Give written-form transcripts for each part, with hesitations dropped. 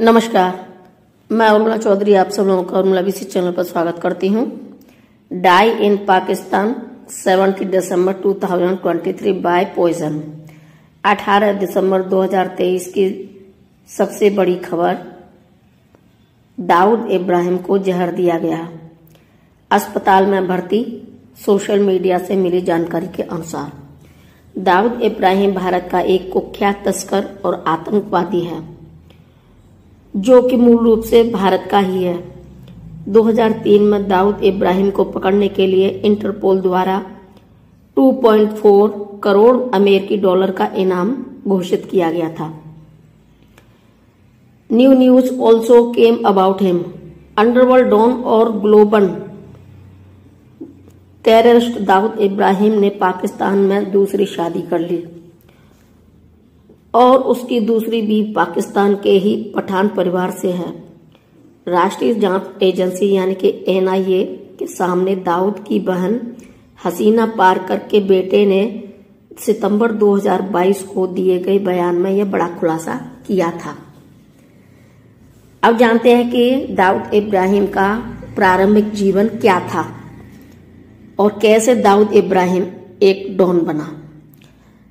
नमस्कार, मैं उर्मिला चौधरी आप सब लोगों का उर्मिला बीसी चैनल पर स्वागत करती हूँ। डाई इन पाकिस्तान 70 दिसंबर 2023 बाय पॉइजन। 18 दिसंबर 2023 की सबसे बड़ी खबर, दाऊद इब्राहिम को जहर दिया गया, अस्पताल में भर्ती। सोशल मीडिया से मिली जानकारी के अनुसार दाऊद इब्राहिम भारत का एक कुख्यात तस्कर और आतंकवादी है, जो कि मूल रूप से भारत का ही है। 2003 में दाऊद इब्राहिम को पकड़ने के लिए इंटरपोल द्वारा 2.4 करोड़ अमेरिकी डॉलर का इनाम घोषित किया गया था। New news also came about him. Underworld don और ग्लोबल टेररिस्ट दाऊद इब्राहिम ने पाकिस्तान में दूसरी शादी कर ली और उसकी दूसरी बीवी पाकिस्तान के ही पठान परिवार से है। राष्ट्रीय जांच एजेंसी यानी कि NIA के सामने दाऊद की बहन हसीना पारकर के बेटे ने सितंबर 2022 को दिए गए बयान में यह बड़ा खुलासा किया था। अब जानते हैं कि दाऊद इब्राहिम का प्रारंभिक जीवन क्या था और कैसे दाऊद इब्राहिम एक डॉन बना।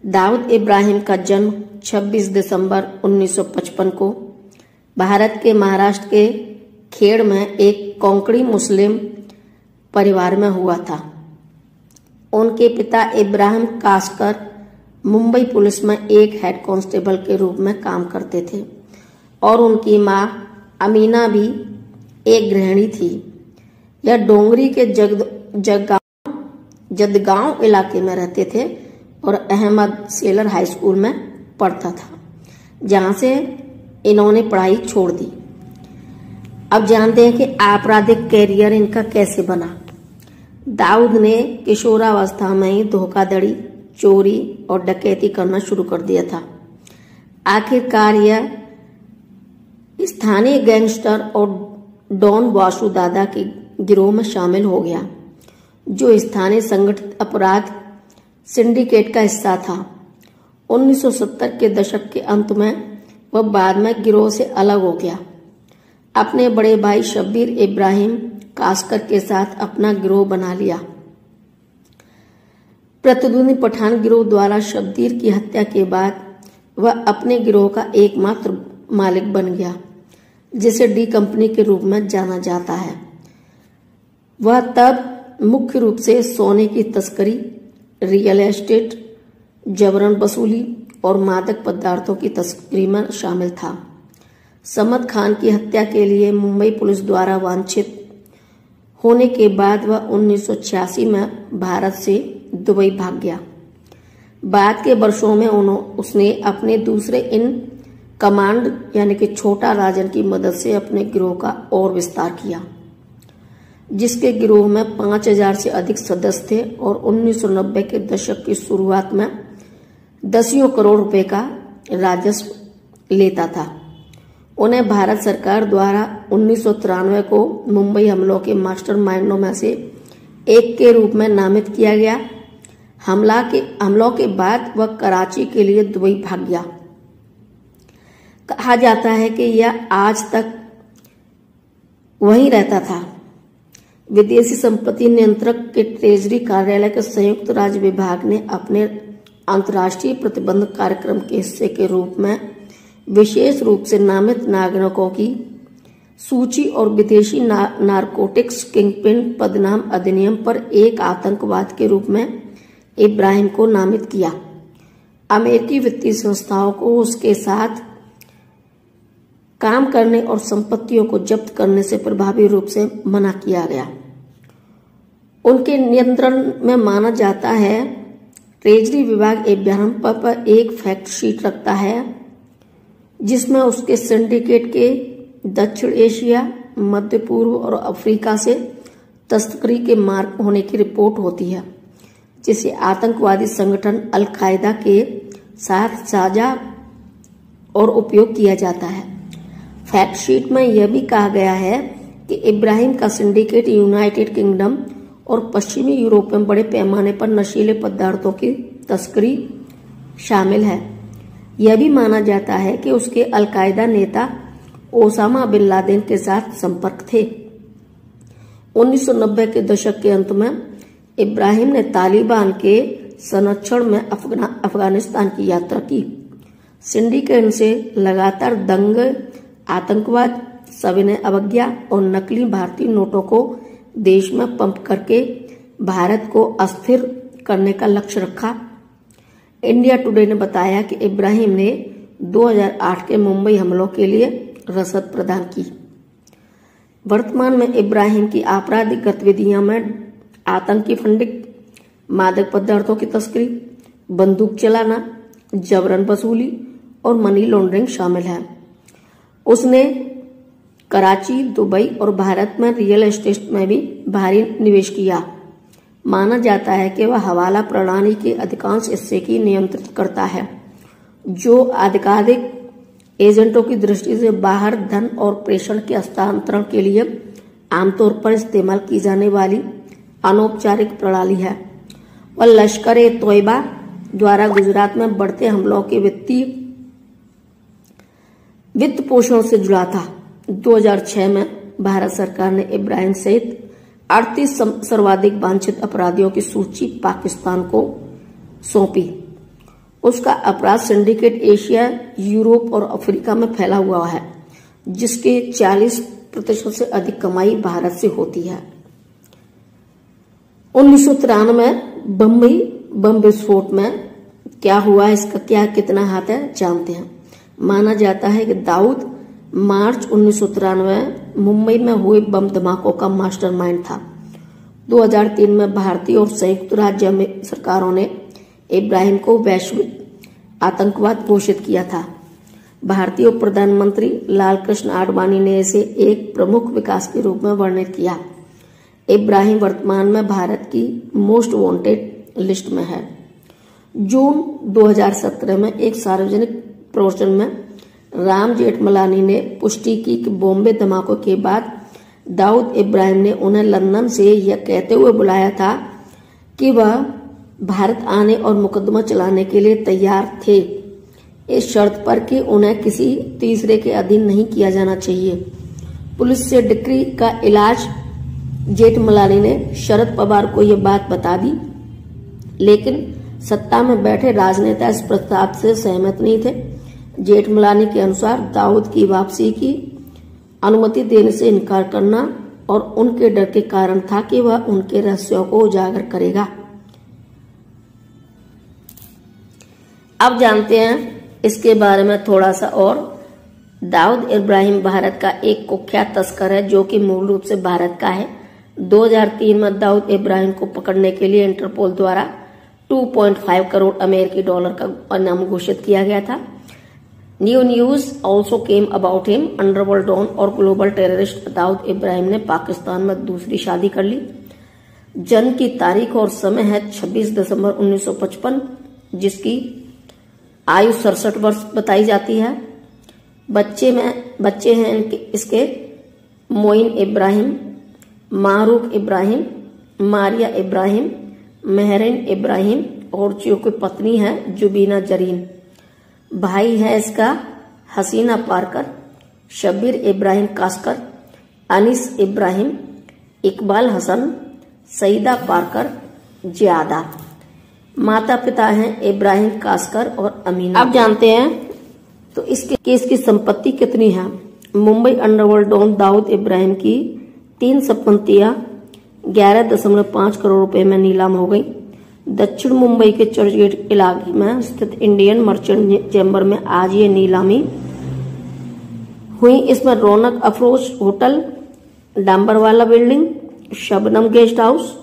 दाऊद इब्राहिम का जन्म 26 दिसंबर 1955 को भारत के महाराष्ट्र के खेड़ में एक कोंकणी मुस्लिम परिवार में हुआ था। उनके पिता इब्राहिम कासकर मुंबई पुलिस में एक हेड कांस्टेबल के रूप में काम करते थे और उनकी मां अमीना भी एक गृहिणी थी। यह डोंगरी के जदगांव इलाके में रहते थे और अहमद सेलर हाई स्कूल में पढ़ता था, जहां से इन्होंने पढ़ाई छोड़ दी। अब जानते हैं कि आपराधिक कैरियर इनका कैसे बना। दाऊद ने किशोरावस्था में ही धोखाधड़ी, चोरी और डकैती करना शुरू कर दिया था। आखिरकार यह स्थानीय गैंगस्टर और डॉन वासु दादा के गिरोह में शामिल हो गया, जो स्थानीय संगठित अपराध सिंडिकेट का हिस्सा था। 1970 के दशक के अंत में वह बाद में गिरोह से अलग हो गया। अपने बड़े भाई शब्बीर इब्राहिम कासकर के साथ अपना गिरोह बना लिया। प्रतिद्वंदी पठान गिरोह द्वारा शब्बीर की हत्या के बाद वह अपने गिरोह का एकमात्र मालिक बन गया, जिसे डी कंपनी के रूप में जाना जाता है। वह तब मुख्य रूप से सोने की तस्करी, रियल एस्टेट, जबरन वसूली और मादक पदार्थों की तस्करी में शामिल था। समद खान की हत्या के लिए मुंबई पुलिस द्वारा वांछित होने के बाद वह 1986 में भारत से दुबई भाग गया। बाद के वर्षों में उसने अपने दूसरे इन कमांड यानी कि छोटा राजन की मदद से अपने गिरोह का और विस्तार किया, जिसके गिरोह में 5000 से अधिक सदस्य थे और 1990 के दशक की शुरुआत में दसियों करोड़ रुपए का राजस्व लेता था। उन्हें भारत सरकार द्वारा 1993 को मुंबई हमलों के मास्टरमाइंडों में से एक के रूप में नामित किया गया। हमलों के बाद वह कराची के लिए दुबई भाग गया। कहा जाता है कि यह आज तक वहीं रहता था। विदेशी संपत्ति नियंत्रक के ट्रेजरी कार्यालय के संयुक्त राज्य विभाग ने अपने अंतर्राष्ट्रीय प्रतिबंध कार्यक्रम के हिस्से के रूप में विशेष रूप से नामित नागरिकों की सूची और विदेशी नारकोटिक्स किंगपिन पदनाम अधिनियम पर एक आतंकवाद के रूप में इब्राहिम को नामित किया। अमेरिकी वित्तीय संस्थाओं को उसके साथ काम करने और संपत्तियों को जब्त करने से प्रभावी रूप से मना किया गया। उनके नियंत्रण में माना जाता है। ट्रेजरी विभाग इब्राहिम पर एक फैक्ट शीट रखता है, जिसमें उसके सिंडिकेट के दक्षिण एशिया, मध्य पूर्व और अफ्रीका से तस्करी के मार्ग होने की रिपोर्ट होती है, जिसे आतंकवादी संगठन अल कायदा के साथ साझा और उपयोग किया जाता है। फैक्ट शीट में यह भी कहा गया है कि इब्राहिम का सिंडिकेट यूनाइटेड किंगडम और पश्चिमी यूरोप में बड़े पैमाने पर नशीले पदार्थों की तस्करी शामिल है। यह भी माना जाता है कि उसके अलकायदा नेता ओसामा बिन लादेन के साथ संपर्क थे। 1990 के दशक के अंत में इब्राहिम ने तालिबान के संरक्षण में अफगानिस्तान की यात्रा की। सिंडिकेट से लगातार दंगे, आतंकवाद, सविनय अवज्ञा और नकली भारतीय नोटों को देश में पंप करके भारत को अस्थिर करने का लक्ष्य रखा। इंडिया टुडे ने बताया कि इब्राहिम ने 2008 के मुंबई हमलों के लिए रसद प्रदान की। वर्तमान में इब्राहिम की आपराधिक गतिविधियों में आतंकी फंडिंग, मादक पदार्थों की तस्करी, बंदूक चलाना, जबरन वसूली और मनी लॉन्ड्रिंग शामिल है। उसने कराची, दुबई और भारत में रियल एस्टेट में भी भारी निवेश किया। माना जाता है कि वह हवाला प्रणाली के अधिकांश हिस्से की नियंत्रित करता है, जो आधिकारिक एजेंटों की दृष्टि से बाहर धन और प्रेषण के हस्तांतरण के लिए आमतौर पर इस्तेमाल की जाने वाली अनौपचारिक प्रणाली है। वह लश्कर-ए-तोयबा द्वारा गुजरात में बढ़ते हमलों के वित्त पोषण से जुड़ा था। 2006 में भारत सरकार ने इब्राहिम सहित 38 सर्वाधिक वांछित अपराधियों की सूची पाकिस्तान को सौंपी। उसका अपराध सिंडिकेट एशिया, यूरोप और अफ्रीका में फैला हुआ है, जिसके 40% से अधिक कमाई भारत से होती है। 1993 में बम्बई बम विस्फोट में क्या हुआ, इसका कितना हाथ है जानते हैं। माना जाता है कि दाऊद मार्च 1993 मुंबई में हुए बम धमाकों का मास्टरमाइंड था। 2003 में भारतीय और संयुक्त राज्य में सरकारों ने इब्राहिम को वैश्विक आतंकवाद घोषित किया था। भारतीय प्रधानमंत्री लालकृष्ण आडवाणी ने इसे एक प्रमुख विकास के रूप में वर्णित किया। इब्राहिम वर्तमान में भारत की मोस्ट वांटेड लिस्ट में है। जून 2017 में एक सार्वजनिक प्रवचन में राम जेठमलानी ने पुष्टि की कि बॉम्बे धमाकों के बाद दाऊद इब्राहिम ने उन्हें लंदन से यह कहते हुए बुलाया था कि वह भारत आने और मुकदमा चलाने के लिए तैयार थे, इस शर्त पर कि उन्हें किसी तीसरे के अधीन नहीं किया जाना चाहिए। पुलिस से डिक्री का इलाज जेठमलानी ने शरद पवार को यह बात बता दी, लेकिन सत्ता में बैठे राजनेता इस प्रस्ताव से सहमत नहीं थे। जेठमलानी के अनुसार दाऊद की वापसी की अनुमति देने से इनकार करना और उनके डर के कारण था कि वह उनके रहस्यों को उजागर करेगा। अब जानते हैं इसके बारे में थोड़ा सा और। दाऊद इब्राहिम भारत का एक कुख्यात तस्कर है जो कि मूल रूप से भारत का है। 2003 में दाऊद इब्राहिम को पकड़ने के लिए इंटरपोल द्वारा 2.5 करोड़ अमेरिकी डॉलर का इनाम घोषित किया गया था। New news also came about him, underworld don और ग्लोबल टेररिस्ट दाऊद इब्राहिम ने पाकिस्तान में दूसरी शादी कर ली। जन्म की तारीख और समय है 26 दिसंबर 1955, जिसकी आयु 67 वर्ष बताई जाती है। बच्चे हैं इसके मोइन इब्राहिम, मारूक इब्राहिम, मारिया इब्राहिम, मेहरीन इब्राहिम और जो कोई पत्नी है जुबीना जरीन। भाई है इसका हसीना पारकर, शब्बीर इब्राहिम कास्कर, अनीस इब्राहिम, इकबाल हसन, सईदा पारकर, जियादा। माता पिता हैं इब्राहिम कास्कर और अमीना। अब जानते हैं तो इसकी संपत्ति कितनी है। मुंबई अंडरवर्ल्ड डॉन दाऊद इब्राहिम की 3 संपत्तियां 11.5 करोड़ रुपए में नीलाम हो गई। दक्षिण मुंबई के चर्चगेट इलाके में स्थित इंडियन मर्चेंट चैम्बर में आज ये नीलामी हुई। इसमें Raunaq Afroz hotel, Dambarwala building, Shabnam guest house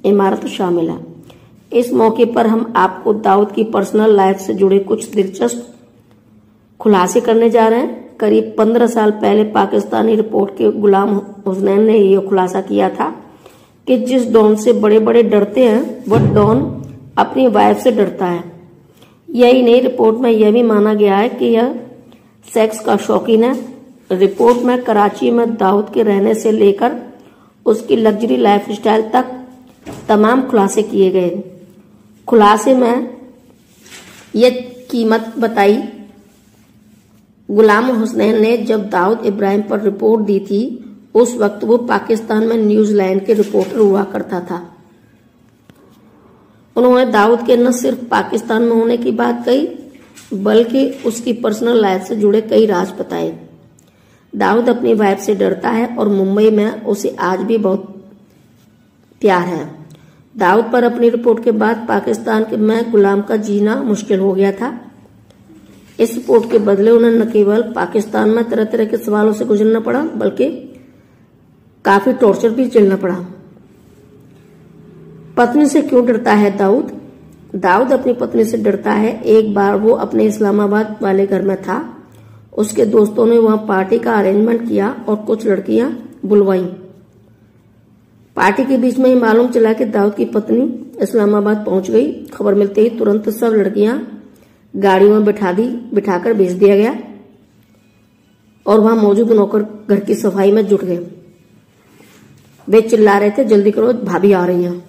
इमारत शामिल है। इस मौके पर हम आपको दाऊद की पर्सनल लाइफ से जुड़े कुछ दिलचस्प खुलासे करने जा रहे हैं। करीब 15 साल पहले पाकिस्तानी रिपोर्ट के गुलाम हुसैन ने यह खुलासा किया था कि जिस डॉन से बड़े बड़े डरते हैं वह डॉन अपनी वाइफ से डरता है। यही नहीं, रिपोर्ट में यह भी माना गया है कि यह सेक्स का शौकीन है। रिपोर्ट में कराची में दाऊद के रहने से लेकर उसकी लग्जरी लाइफस्टाइल तक तमाम खुलासे किए गए। खुलासे में यह कीमत बताई गुलाम हुसैन ने जब दाऊद इब्राहिम पर रिपोर्ट दी थी उस वक्त वो पाकिस्तान में न्यूजीलैंड के रिपोर्टर हुआ करता था। उन्होंने दाऊद के न सिर्फ पाकिस्तान में होने की बात कही बल्कि उसकी पर्सनल लाइफ से जुड़े कई राज बताए। दाऊद अपनी वाइफ से डरता है और मुंबई में उसे आज भी बहुत प्यार है। दाऊद पर अपनी रिपोर्ट के बाद पाकिस्तान में गुलाम का जीना मुश्किल हो गया था। इस रिपोर्ट के बदले उन्हें न केवल पाकिस्तान में तरह तरह के सवालों से गुजरना पड़ा बल्कि काफी टॉर्चर भी झेलना पड़ा। पत्नी से क्यों डरता है दाऊद? दाऊद अपनी पत्नी से डरता है। एक बार वो अपने इस्लामाबाद वाले घर में था। उसके दोस्तों ने वहां पार्टी का अरेंजमेंट किया और कुछ लड़कियां बुलवाई। पार्टी के बीच में ही मालूम चला कि दाऊद की पत्नी इस्लामाबाद पहुंच गई। खबर मिलते ही तुरंत सब लड़कियां गाड़ियों में बिठाकर भेज दिया गया और वहां मौजूद नौकर घर की सफाई में जुट गए। वे चिल्ला रहे थे, जल्दी करो भाभी आ रही हैं।